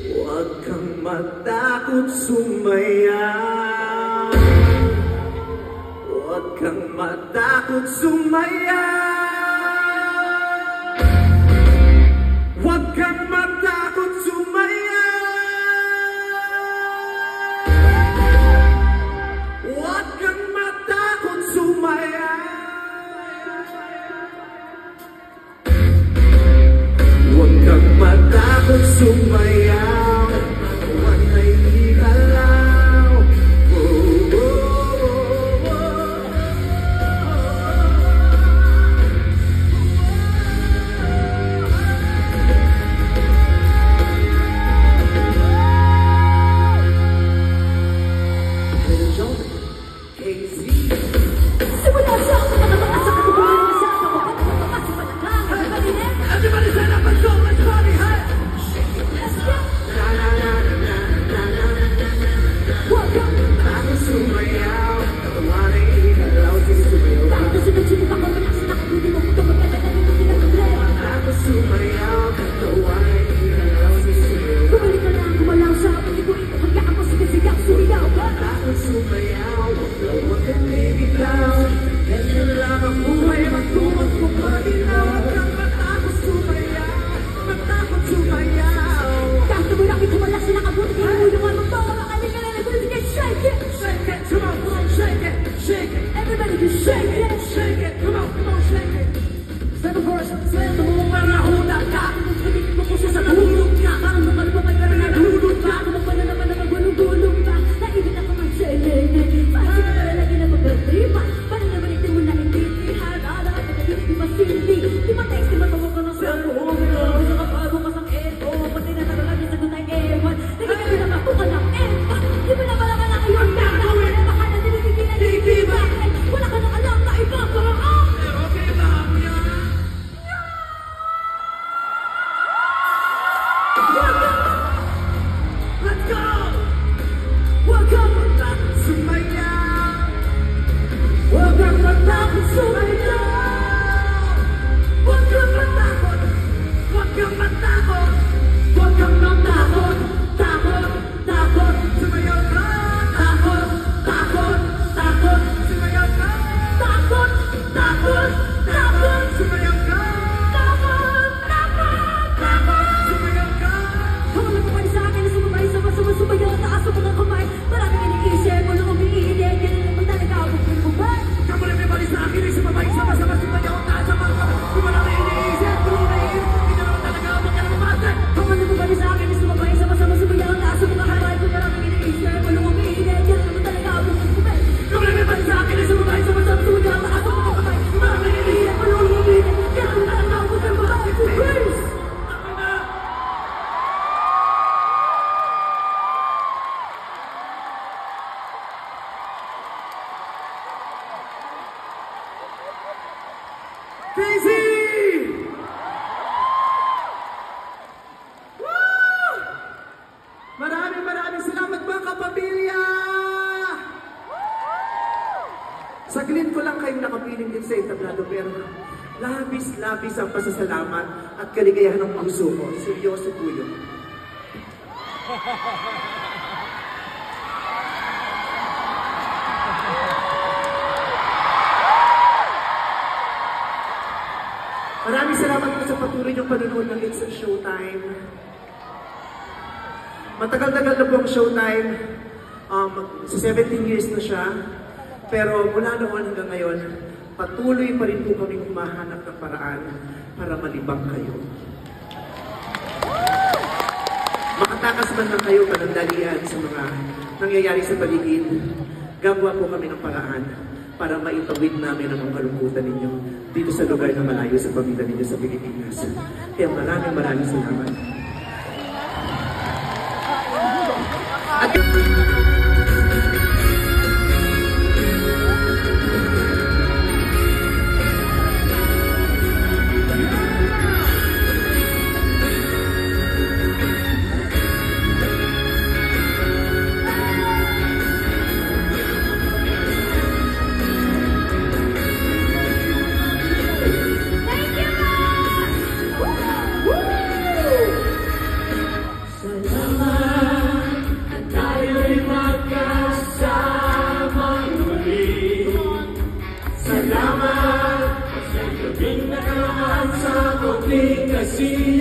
Huwag kang matakot sumayaw. Huwag kang matakot sumayaw. Huwag kang matakot sumayaw. Huwag kang matakot sumayaw. Huwag kang matakot sumayaw. Maraming salamat mga kapamilya! Saglit ko lang kayong nakapiling din sa entablado, pero labis-labis ang pasasalamat at kaligayahan ng puso ko. Seryoso po yun. Maraming salamat po sa patuloy niyong panonood ng It's a Showtime. Matagal-tagal na po ang Showtime. Sa 17 years na siya. Pero mula noon hanggang ngayon, patuloy pa rin po kami humahanap ng paraan para malibang kayo. Makatakas man lang kayo panandalian sa mga nangyayari sa paligid, gagawa po kami ng paraan para maitawid namin ang mga kalungkutan ninyo dito sa lugar na malayo sa pamilya ninyo sa Pilipinas. Kaya maraming salamat. We